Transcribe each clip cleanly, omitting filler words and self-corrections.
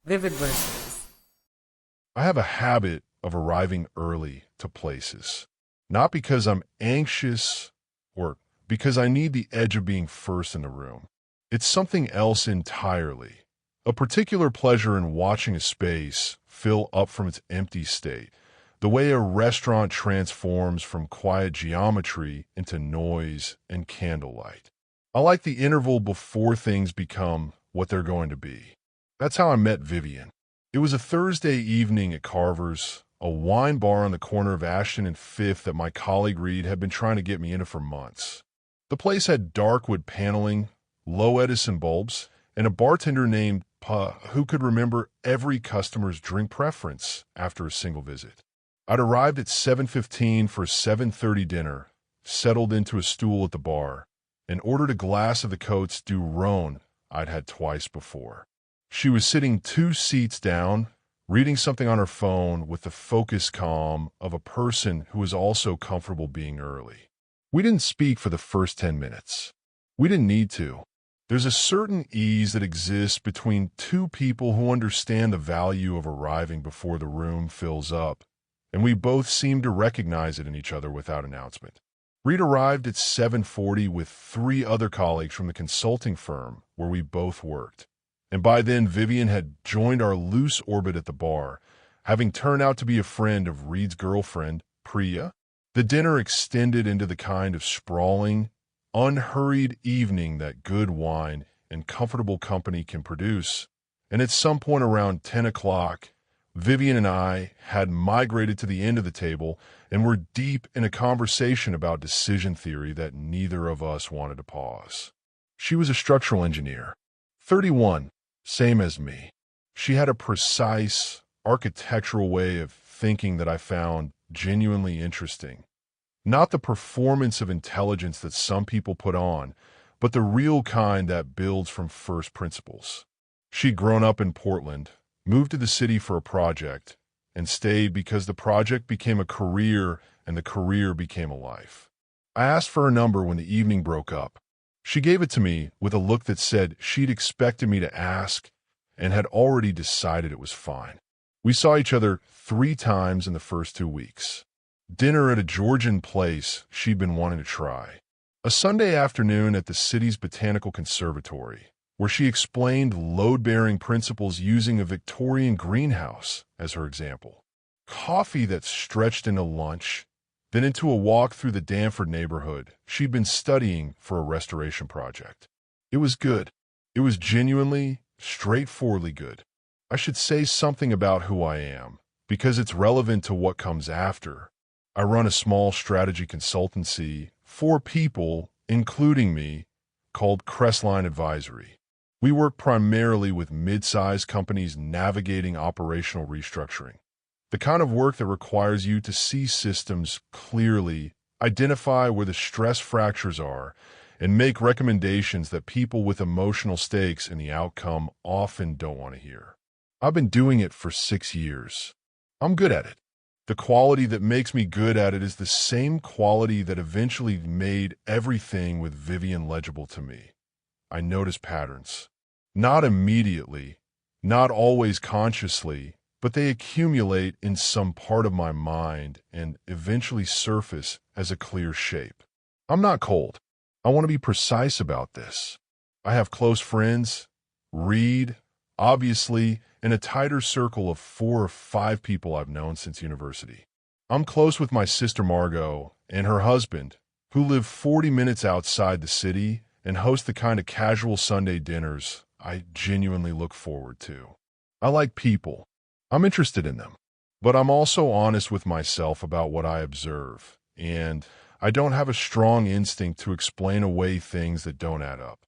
Vivid verses. I have a habit of arriving early to places, not because I'm anxious or because I need the edge of being first in the room. It's something else entirely. A particular pleasure in watching a space fill up from its empty state, the way a restaurant transforms from quiet geometry into noise and candlelight. I like the interval before things become what they're going to be. That's how I met Vivian. It was a Thursday evening at Carver's, a wine bar on the corner of Ashton and Fifth that my colleague Reed had been trying to get me into for months. The place had dark wood paneling, low Edison bulbs, and a bartender named Pa who could remember every customer's drink preference after a single visit. I'd arrived at 7:15 for a 7:30 dinner, settled into a stool at the bar, and ordered a glass of the Coates du Rhone I'd had twice before. She was sitting 2 seats down, reading something on her phone with the focused calm of a person who was also comfortable being early. We didn't speak for the first 10 minutes. We didn't need to. There's a certain ease that exists between two people who understand the value of arriving before the room fills up, and we both seemed to recognize it in each other without announcement. Reed arrived at 7:40 with 3 other colleagues from the consulting firm where we both worked. And by then, Vivian had joined our loose orbit at the bar, having turned out to be a friend of Reed's girlfriend, Priya. The dinner extended into the kind of sprawling, unhurried evening that good wine and comfortable company can produce, and at some point around 10 o'clock, Vivian and I had migrated to the end of the table and were deep in a conversation about decision theory that neither of us wanted to pause. She was a structural engineer, 31, same as me. She had a precise, architectural way of thinking that I found genuinely interesting. Not the performance of intelligence that some people put on, but the real kind that builds from first principles. She'd grown up in Portland, moved to the city for a project, and stayed because the project became a career and the career became a life. I asked for her number when the evening broke up. She gave it to me with a look that said she'd expected me to ask and had already decided it was fine. We saw each other 3 times in the first 2 weeks. Dinner at a Georgian place she'd been wanting to try. A Sunday afternoon at the city's botanical conservatory, where she explained load-bearing principles using a Victorian greenhouse as her example. Coffee that stretched into lunch, then into a walk through the Danford neighborhood she'd been studying for a restoration project. It was good. It was genuinely, straightforwardly good. I should say something about who I am, because it's relevant to what comes after. I run a small strategy consultancy for people, including me, called Crestline Advisory. We work primarily with mid-sized companies navigating operational restructuring, the kind of work that requires you to see systems clearly, identify where the stress fractures are, and make recommendations that people with emotional stakes in the outcome often don't want to hear. I've been doing it for 6 years. I'm good at it. The quality that makes me good at it is the same quality that eventually made everything with Vivian legible to me. I notice patterns. Not immediately, not always consciously, but they accumulate in some part of my mind and eventually surface as a clear shape. I'm not cold. I want to be precise about this. I have close friends, Reed, obviously, in a tighter circle of 4 or 5 people I've known since university. I'm close with my sister Margot and her husband, who live 40 minutes outside the city and host the kind of casual Sunday dinners I genuinely look forward to. I like people. I'm interested in them. But I'm also honest with myself about what I observe, and I don't have a strong instinct to explain away things that don't add up.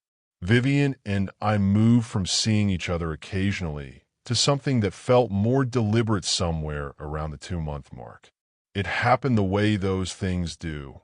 Vivian and I moved from seeing each other occasionally to something that felt more deliberate somewhere around the 2-month mark. It happened the way those things do,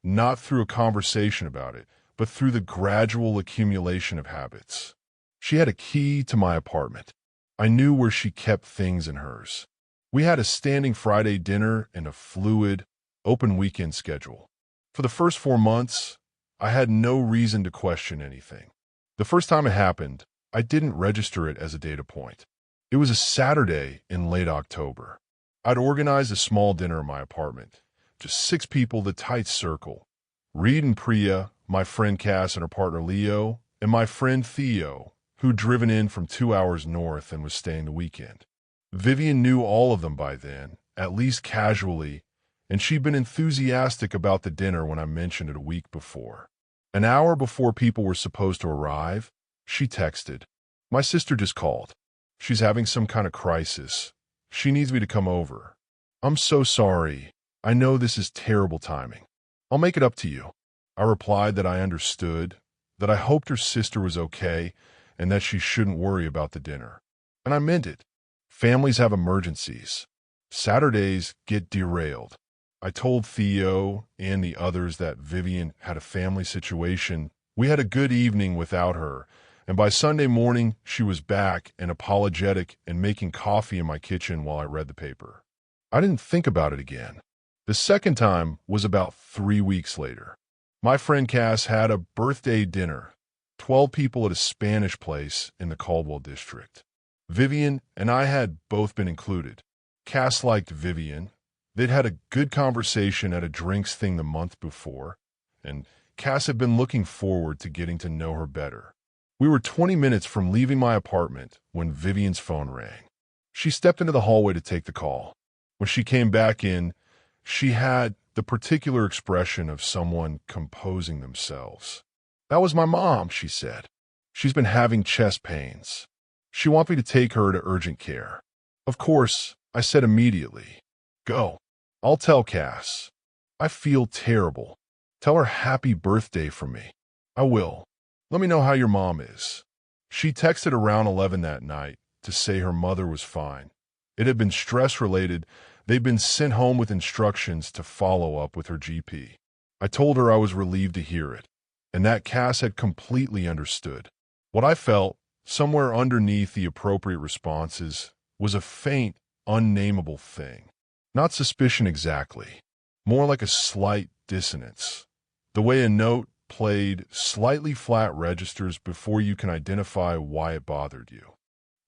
not through a conversation about it, but through the gradual accumulation of habits. She had a key to my apartment. I knew where she kept things in hers. We had a standing Friday dinner and a fluid, open weekend schedule. For the first 4 months, I had no reason to question anything. The first time it happened, I didn't register it as a data point. It was a Saturday in late October. I'd organized a small dinner in my apartment. Just 6 people, the tight circle. Reed and Priya, my friend Cass and her partner Leo, and my friend Theo, who'd driven in from 2 hours north and was staying the weekend. Vivian knew all of them by then, at least casually, and she'd been enthusiastic about the dinner when I mentioned it a week before. An hour before people were supposed to arrive, she texted, "My sister just called. She's having some kind of crisis. She needs me to come over. I'm so sorry. I know this is terrible timing. I'll make it up to you." I replied that I understood, that I hoped her sister was okay, and that she shouldn't worry about the dinner. And I meant it. Families have emergencies. Saturdays get derailed. I told Theo and the others that Vivian had a family situation. We had a good evening without her, and by Sunday morning, she was back and apologetic and making coffee in my kitchen while I read the paper. I didn't think about it again. The second time was about 3 weeks later. My friend Cass had a birthday dinner, 12 people at a Spanish place in the Caldwell district. Vivian and I had both been included. Cass liked Vivian. They'd had a good conversation at a drinks thing the month before, and Cass had been looking forward to getting to know her better. We were 20 minutes from leaving my apartment when Vivian's phone rang. She stepped into the hallway to take the call. When she came back in, she had the particular expression of someone composing themselves. "That was my mom," she said. "She's been having chest pains. She wants me to take her to urgent care." Of course, I said immediately, "Go. I'll tell Cass. I feel terrible. Tell her happy birthday from me." "I will. Let me know how your mom is." She texted around 11 that night to say her mother was fine. It had been stress-related. They'd been sent home with instructions to follow up with her GP. I told her I was relieved to hear it, and that Cass had completely understood. What I felt, somewhere underneath the appropriate responses, was a faint, unnameable thing. Not suspicion exactly, more like a slight dissonance. The way a note played slightly flat registers before you can identify why it bothered you.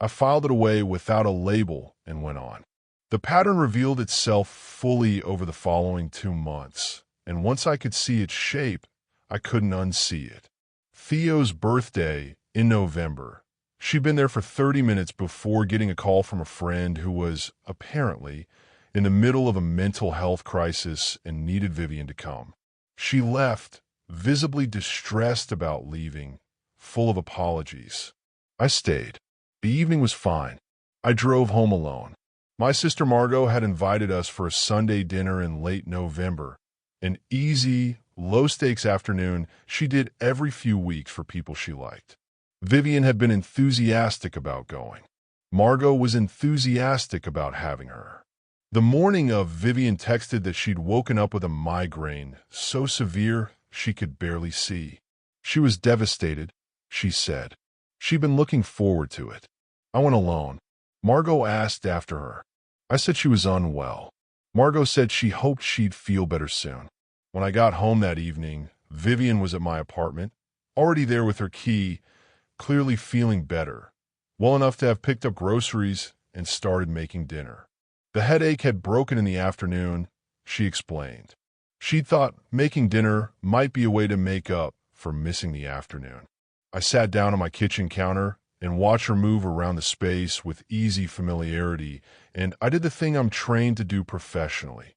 I filed it away without a label and went on. The pattern revealed itself fully over the following 2 months, and once I could see its shape, I couldn't unsee it. Theo's birthday in November. She'd been there for 30 minutes before getting a call from a friend who was, apparently, in the middle of a mental health crisis and needed Vivian to come. She left, visibly distressed about leaving, full of apologies. I stayed. The evening was fine. I drove home alone. My sister Margot had invited us for a Sunday dinner in late November, an easy, low-stakes afternoon she did every few weeks for people she liked. Vivian had been enthusiastic about going. Margot was enthusiastic about having her. The morning of, Vivian texted that she'd woken up with a migraine so severe she could barely see. She was devastated, she said. She'd been looking forward to it. I went alone. Margot asked after her. I said she was unwell. Margot said she hoped she'd feel better soon. When I got home that evening, Vivian was at my apartment, already there with her key, clearly feeling better, well enough to have picked up groceries and started making dinner. The headache had broken in the afternoon, she explained. She'd thought making dinner might be a way to make up for missing the afternoon. I sat down on my kitchen counter and watched her move around the space with easy familiarity, and I did the thing I'm trained to do professionally.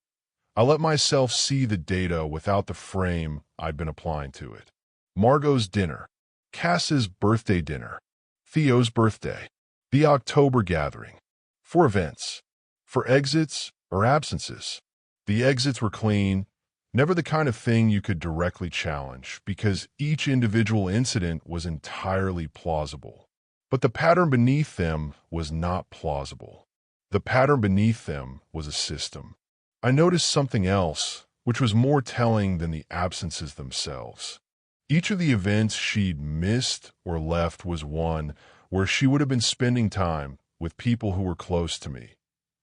I let myself see the data without the frame I'd been applying to it. Margot's dinner, Cass's birthday dinner, Theo's birthday, the October gathering. 4 events. For exits or absences. The exits were clean, never the kind of thing you could directly challenge, because each individual incident was entirely plausible. But the pattern beneath them was not plausible. The pattern beneath them was a system. I noticed something else, which was more telling than the absences themselves. Each of the events she'd missed or left was one where she would have been spending time with people who were close to me,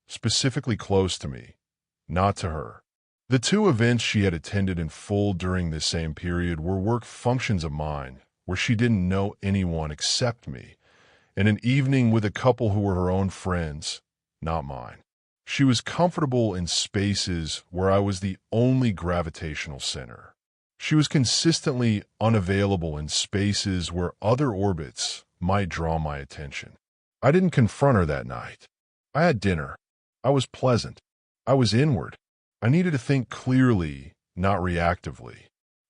specifically close to me, not to her. The 2 events she had attended in full during this same period were work functions of mine, where she didn't know anyone except me, and an evening with a couple who were her own friends, not mine. She was comfortable in spaces where I was the only gravitational center. She was consistently unavailable in spaces where other orbits might draw my attention. I didn't confront her that night. I had dinner. I was pleasant. I was inward. I needed to think clearly, not reactively.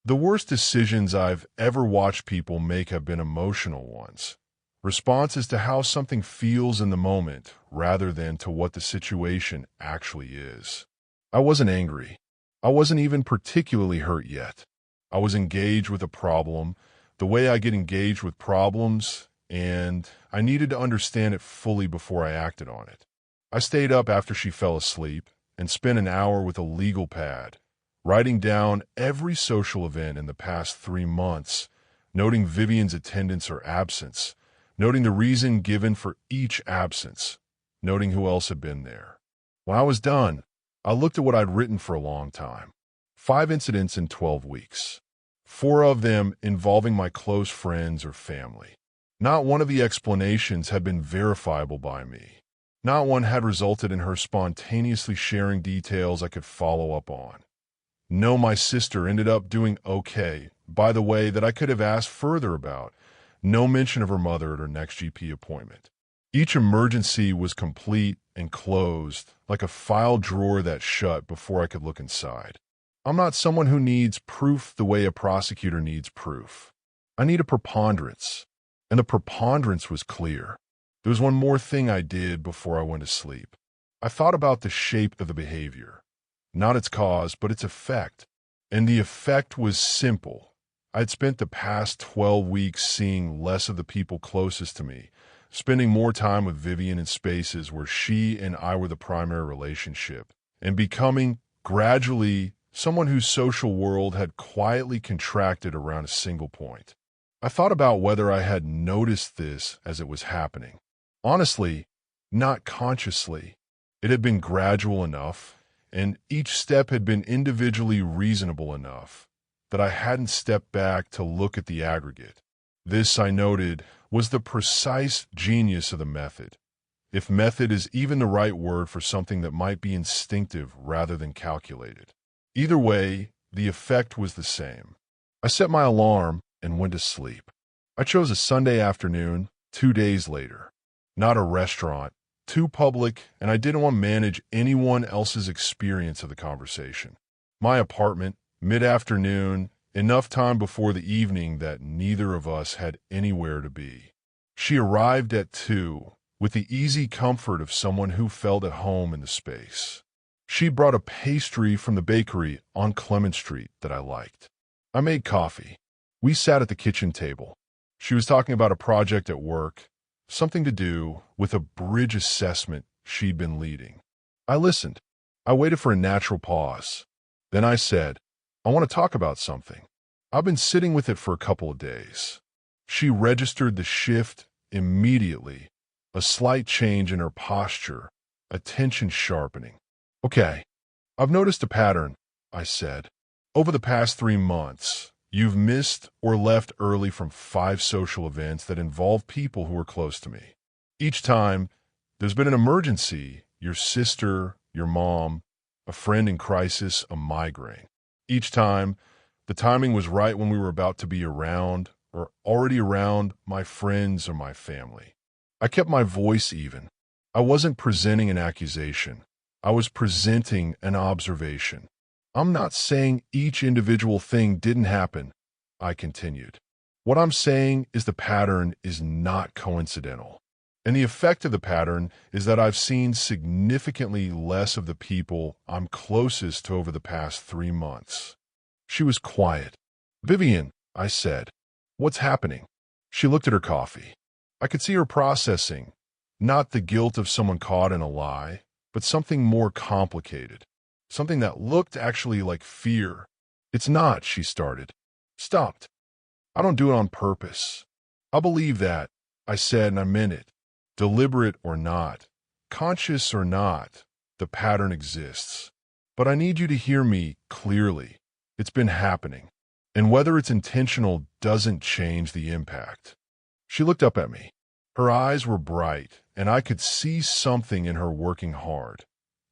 The worst decisions I've ever watched people make have been emotional ones. Responses to how something feels in the moment rather than to what the situation actually is. I wasn't angry. I wasn't even particularly hurt yet. I was engaged with a problem, the way I get engaged with problems, and I needed to understand it fully before I acted on it. I stayed up after she fell asleep and spent an hour with a legal pad, writing down every social event in the past 3 months, noting Vivian's attendance or absence, noting the reason given for each absence, noting who else had been there. When I was done, I looked at what I'd written for a long time. 5 incidents in 12 weeks. 4 of them involving my close friends or family. Not one of the explanations had been verifiable by me. Not one had resulted in her spontaneously sharing details I could follow up on. No, my sister ended up doing okay, by the way, that I could have asked further about. No mention of her mother at her next GP appointment. Each emergency was complete and closed, like a file drawer that shut before I could look inside. I'm not someone who needs proof the way a prosecutor needs proof. I need a preponderance, and the preponderance was clear. There was one more thing I did before I went to sleep. I thought about the shape of the behavior, not its cause, but its effect. And the effect was simple. I'd spent the past 12 weeks seeing less of the people closest to me, spending more time with Vivian in spaces where she and I were the primary relationship, and becoming, gradually, someone whose social world had quietly contracted around a single point. I thought about whether I had noticed this as it was happening. Honestly, not consciously. It had been gradual enough, and each step had been individually reasonable enough that I hadn't stepped back to look at the aggregate. This, I noted, was the precise genius of the method. If method is even the right word for something that might be instinctive rather than calculated. Either way, the effect was the same. I set my alarm and went to sleep. I chose a Sunday afternoon, 2 days later. Not a restaurant, too public, and I didn't want to manage anyone else's experience of the conversation. My apartment, mid-afternoon, enough time before the evening that neither of us had anywhere to be. She arrived at 2, with the easy comfort of someone who felt at home in the space. She brought a pastry from the bakery on Clement Street that I liked. I made coffee. We sat at the kitchen table. She was talking about a project at work, something to do with a bridge assessment she'd been leading. I listened. I waited for a natural pause. Then I said, I want to talk about something. I've been sitting with it for a couple of days. She registered the shift immediately, a slight change in her posture, attention sharpening. Okay, I've noticed a pattern, I said. Over the past 3 months, you've missed or left early from 5 social events that involve people who are close to me. Each time, there's been an emergency, your sister, your mom, a friend in crisis, a migraine. Each time, the timing was right when we were about to be around or already around my friends or my family. I kept my voice even. I wasn't presenting an accusation. I was presenting an observation. I'm not saying each individual thing didn't happen, I continued. What I'm saying is the pattern is not coincidental. And the effect of the pattern is that I've seen significantly less of the people I'm closest to over the past 3 months. She was quiet. Vivian, I said, what's happening? She looked at her coffee. I could see her processing, not the guilt of someone caught in a lie, but something more complicated. Something that looked actually like fear. It's not, she started. Stopped. I don't do it on purpose. I believe that, I said, and I meant it. Deliberate or not, conscious or not, the pattern exists. But I need you to hear me clearly. It's been happening. And whether it's intentional doesn't change the impact. She looked up at me. Her eyes were bright, and I could see something in her working hard.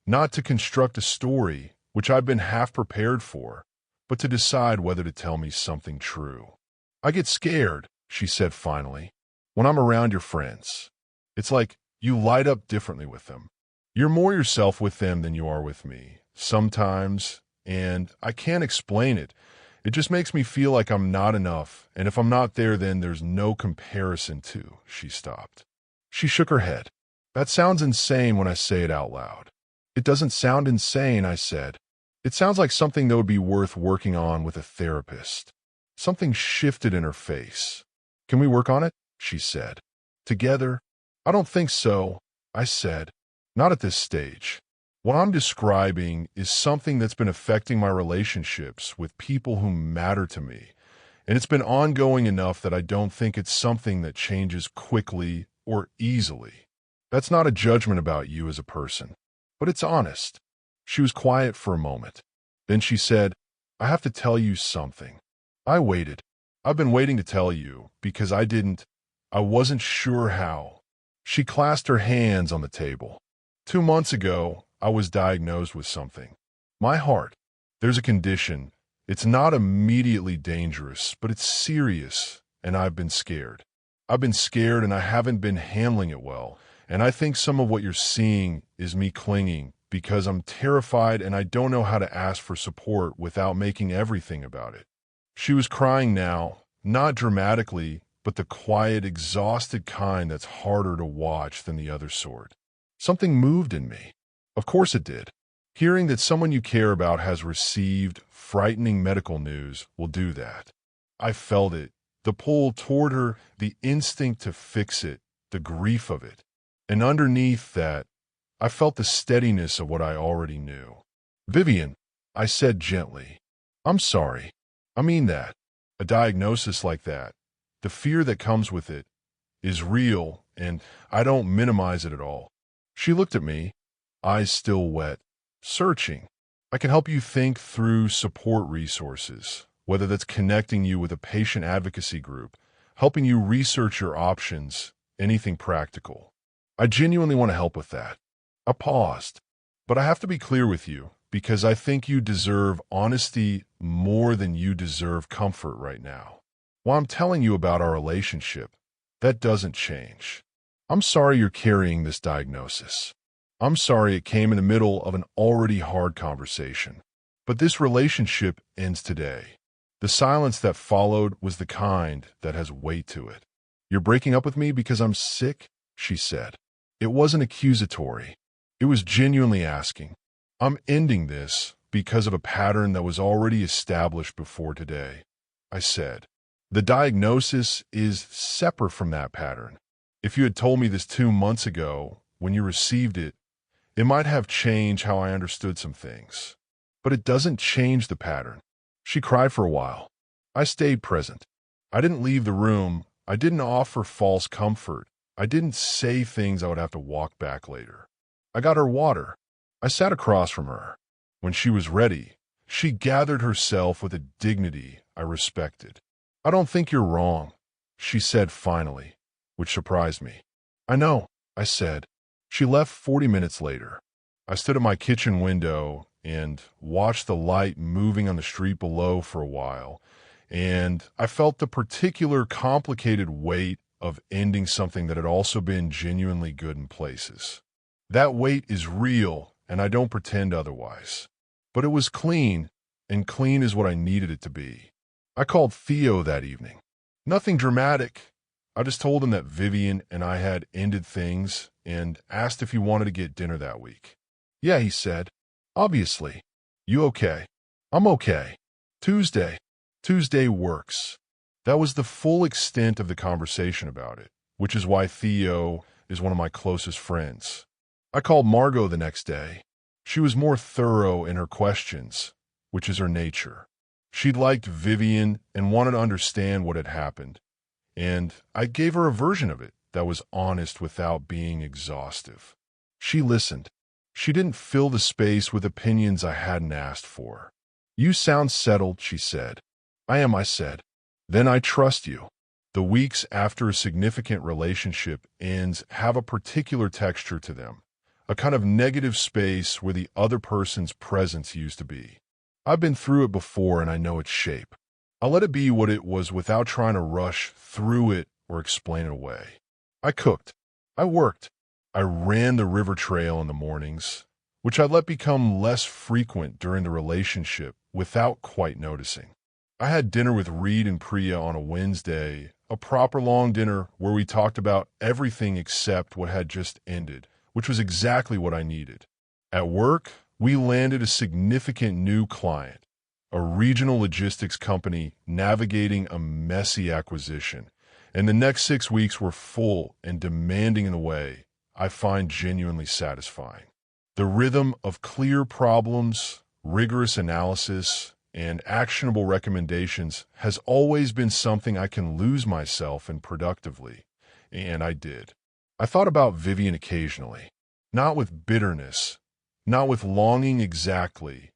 Not to construct a story, which I'd been half prepared for, but to decide whether to tell me something true. I get scared, she said finally, when I'm around your friends. It's like you light up differently with them. You're more yourself with them than you are with me, sometimes, and I can't explain it. It just makes me feel like I'm not enough, and if I'm not there, then there's no comparison to. She stopped. She shook her head. That sounds insane when I say it out loud. It doesn't sound insane, I said. It sounds like something that would be worth working on with a therapist. Something shifted in her face. Can we work on it? She said. Together? I don't think so, I said. Not at this stage. What I'm describing is something that's been affecting my relationships with people who matter to me, and it's been ongoing enough that I don't think it's something that changes quickly or easily. That's not a judgment about you as a person, but it's honest. She was quiet for a moment. Then she said, I have to tell you something. I waited. I've been waiting to tell you because I wasn't sure how. She clasped her hands on the table. 2 months ago, I was diagnosed with something. My heart. There's a condition. It's not immediately dangerous, but it's serious, and I've been scared. I've been scared and I haven't been handling it well, and I think some of what you're seeing is me clinging because I'm terrified and I don't know how to ask for support without making everything about it. She was crying now, not dramatically, but the quiet, exhausted kind that's harder to watch than the other sort. Something moved in me. Of course it did. Hearing that someone you care about has received frightening medical news will do that. I felt it, the pull toward her, the instinct to fix it, the grief of it. And underneath that, I felt the steadiness of what I already knew. Vivian, I said gently, I'm sorry. I mean that. A diagnosis like that, the fear that comes with it, is real, and I don't minimize it at all. She looked at me, eyes still wet, searching. I can help you think through support resources, whether that's connecting you with a patient advocacy group, helping you research your options, anything practical. I genuinely want to help with that. I paused, but I have to be clear with you because I think you deserve honesty more than you deserve comfort right now. While I'm telling you about our relationship, that doesn't change. I'm sorry you're carrying this diagnosis. I'm sorry it came in the middle of an already hard conversation. But this relationship ends today. The silence that followed was the kind that has weight to it. You're breaking up with me because I'm sick? She said. It wasn't accusatory. It was genuinely asking. I'm ending this because of a pattern that was already established before today, I said. The diagnosis is separate from that pattern. If you had told me this 2 months ago, when you received it, it might have changed how I understood some things. But it doesn't change the pattern. She cried for a while. I stayed present. I didn't leave the room. I didn't offer false comfort. I didn't say things I would have to walk back later. I got her water. I sat across from her. When she was ready, she gathered herself with a dignity I respected. I don't think you're wrong, she said finally, which surprised me. I know, I said. She left 40 minutes later. I stood at my kitchen window and watched the light moving on the street below for a while, and I felt the particular complicated weight of ending something that had also been genuinely good in places. That weight is real, and I don't pretend otherwise. But it was clean, and clean is what I needed it to be. I called Theo that evening. Nothing dramatic. I just told him that Vivian and I had ended things and asked if he wanted to get dinner that week. Yeah, he said. Obviously. You okay? I'm okay. Tuesday. Tuesday works. That was the full extent of the conversation about it, which is why Theo is one of my closest friends. I called Margot the next day. She was more thorough in her questions, which is her nature. She'd liked Vivian and wanted to understand what had happened, and I gave her a version of it that was honest without being exhaustive. She listened. She didn't fill the space with opinions I hadn't asked for. You sound settled, she said. I am, I said. Then I trust you. The weeks after a significant relationship ends have a particular texture to them, a kind of negative space where the other person's presence used to be. I've been through it before and I know its shape. I let it be what it was without trying to rush through it or explain it away. I cooked. I worked. I ran the river trail in the mornings, which I let become less frequent during the relationship without quite noticing. I had dinner with Reed and Priya on a Wednesday, a proper long dinner where we talked about everything except what had just ended, which was exactly what I needed. At work, we landed a significant new client, a regional logistics company navigating a messy acquisition, and the next 6 weeks were full and demanding in a way I find genuinely satisfying. The rhythm of clear problems, rigorous analysis, and actionable recommendations has always been something I can lose myself in productively, and I did. I thought about Vivian occasionally, not with bitterness, not with longing exactly,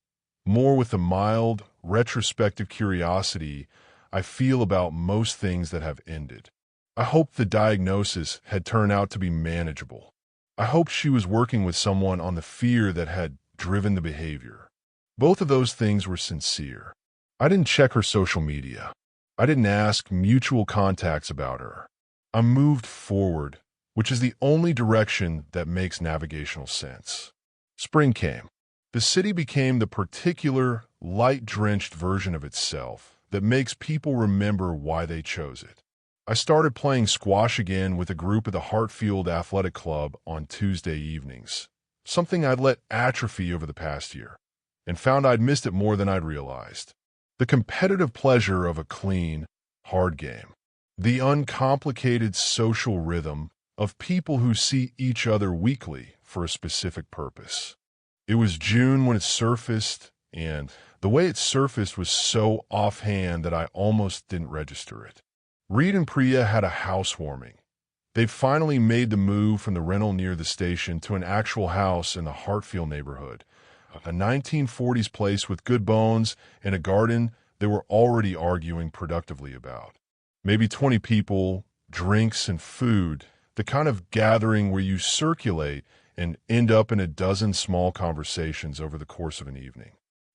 more with the mild, retrospective curiosity I feel about most things that have ended. I hoped the diagnosis had turned out to be manageable. I hoped she was working with someone on the fear that had driven the behavior. Both of those things were sincere. I didn't check her social media. I didn't ask mutual contacts about her. I moved forward, which is the only direction that makes navigational sense. Spring came. The city became the particular, light-drenched version of itself that makes people remember why they chose it. I started playing squash again with a group at the Hartfield Athletic Club on Tuesday evenings, something I'd let atrophy over the past year, and found I'd missed it more than I'd realized. The competitive pleasure of a clean, hard game. The uncomplicated social rhythm of people who see each other weekly for a specific purpose. It was June when it surfaced, and the way it surfaced was so offhand that I almost didn't register it. Reed and Priya had a housewarming. They'd finally made the move from the rental near the station to an actual house in the Hartfield neighborhood, a 1940s place with good bones and a garden they were already arguing productively about. Maybe 20 people, drinks and food, the kind of gathering where you circulate and end up in a dozen small conversations over the course of an evening.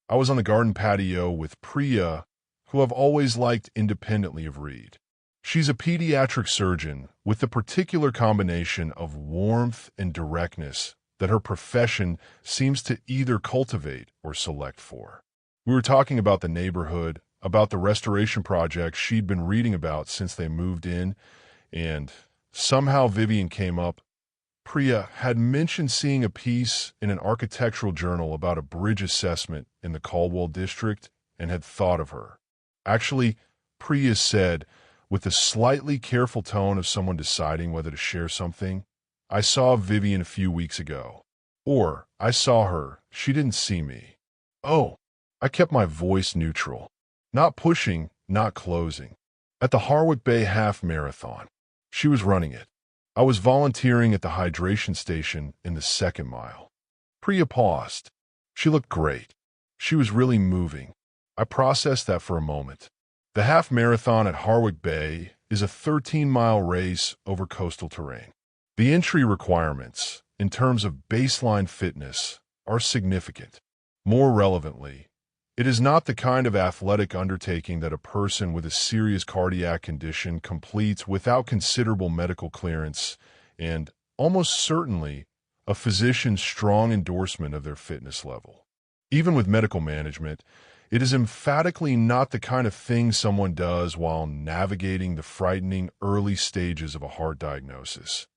I was on the garden patio with Priya, who I've always liked independently of Reed. She's a pediatric surgeon with the particular combination of warmth and directness that her profession seems to either cultivate or select for. We were talking about the neighborhood, about the restoration project she'd been reading about since they moved in, and somehow Vivian came up. Priya had mentioned seeing a piece in an architectural journal about a bridge assessment in the Caldwell district and had thought of her. Actually, Priya said, with the slightly careful tone of someone deciding whether to share something, I saw Vivian a few weeks ago. Or, I saw her, she didn't see me. Oh, I kept my voice neutral. Not pushing, not closing. At the Harwick Bay Half Marathon. She was running it. I was volunteering at the hydration station in the second mile. Priya paused. She looked great. She was really moving. I processed that for a moment. The half marathon at Harwick Bay is a 13-mile race over coastal terrain. The entry requirements, in terms of baseline fitness, are significant. More relevantly, it is not the kind of athletic undertaking that a person with a serious cardiac condition completes without considerable medical clearance and, almost certainly, a physician's strong endorsement of their fitness level. Even with medical management, it is emphatically not the kind of thing someone does while navigating the frightening early stages of a heart diagnosis.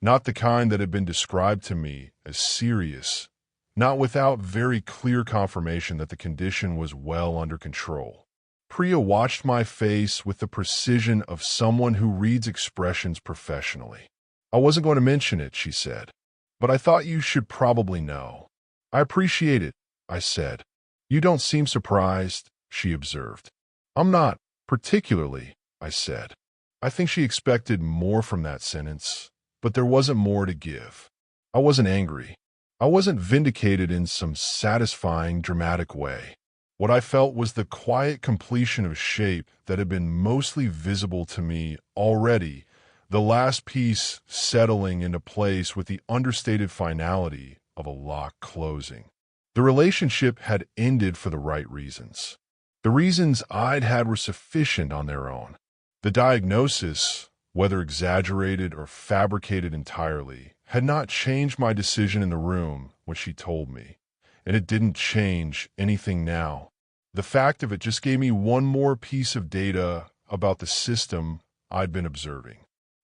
Not the kind that had been described to me as serious, not without very clear confirmation that the condition was well under control. Priya watched my face with the precision of someone who reads expressions professionally. I wasn't going to mention it, she said, but I thought you should probably know. I appreciate it, I said. You don't seem surprised, she observed. I'm not, particularly, I said. I think she expected more from that sentence, but there wasn't more to give. I wasn't angry. I wasn't vindicated in some satisfying, dramatic way. What I felt was the quiet completion of shape that had been mostly visible to me already, the last piece settling into place with the understated finality of a lock closing. The relationship had ended for the right reasons. The reasons I'd had were sufficient on their own. The diagnosis, whether exaggerated or fabricated entirely, had not changed my decision in the room when she told me, and it didn't change anything now. The fact of it just gave me one more piece of data about the system I'd been observing.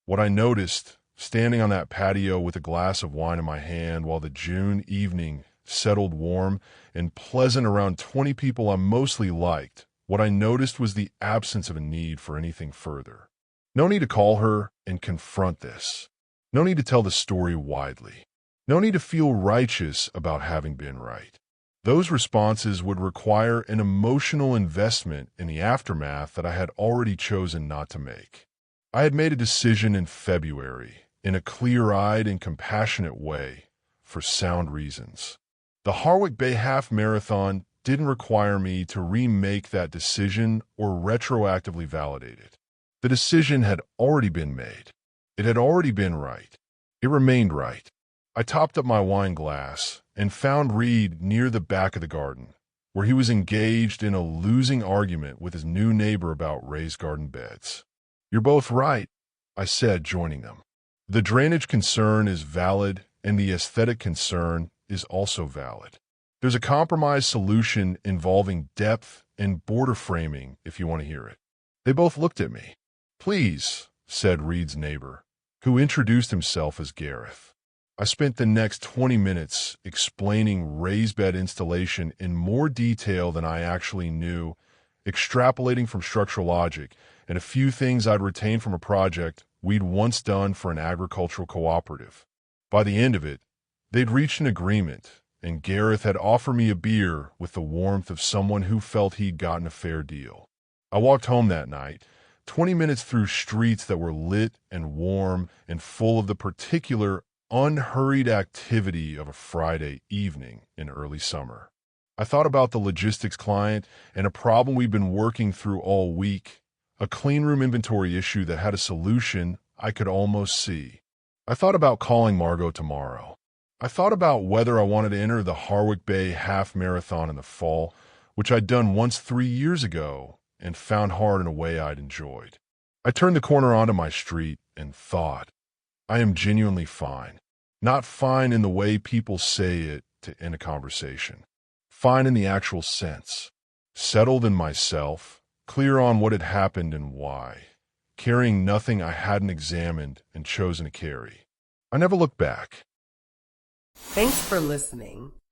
What I noticed, standing on that patio with a glass of wine in my hand while the June evening settled warm and pleasant around 20 people I mostly liked, what I noticed was the absence of a need for anything further. No need to call her and confront this. No need to tell the story widely. No need to feel righteous about having been right. Those responses would require an emotional investment in the aftermath that I had already chosen not to make. I had made a decision in February, in a clear-eyed and compassionate way, for sound reasons. The Harwick Bay Half Marathon didn't require me to remake that decision or retroactively validate it. The decision had already been made. It had already been right. It remained right. I topped up my wine glass and found Reed near the back of the garden, where he was engaged in a losing argument with his new neighbor about raised garden beds. "You're both right," I said, joining them. "The drainage concern is valid, and the aesthetic concern is also valid. There's a compromise solution involving depth and border framing if you want to hear it." They both looked at me. "Please," said Reed's neighbor, who introduced himself as Gareth. I spent the next 20 minutes explaining raised bed installation in more detail than I actually knew, extrapolating from structural logic and a few things I'd retained from a project we'd once done for an agricultural cooperative. By the end of it, they'd reached an agreement, and Gareth had offered me a beer with the warmth of someone who felt he'd gotten a fair deal. I walked home that night, 20 minutes through streets that were lit and warm and full of the particular unhurried activity of a Friday evening in early summer. I thought about the logistics client and a problem we'd been working through all week, a cleanroom inventory issue that had a solution I could almost see. I thought about calling Margot tomorrow. I thought about whether I wanted to enter the Harwick Bay Half Marathon in the fall, which I'd done once 3 years ago and found hard in a way I'd enjoyed. I turned the corner onto my street and thought, I am genuinely fine. Not fine in the way people say it to end a conversation. Fine in the actual sense. Settled in myself, clear on what had happened and why. Carrying nothing I hadn't examined and chosen to carry. I never looked back. Thanks for listening.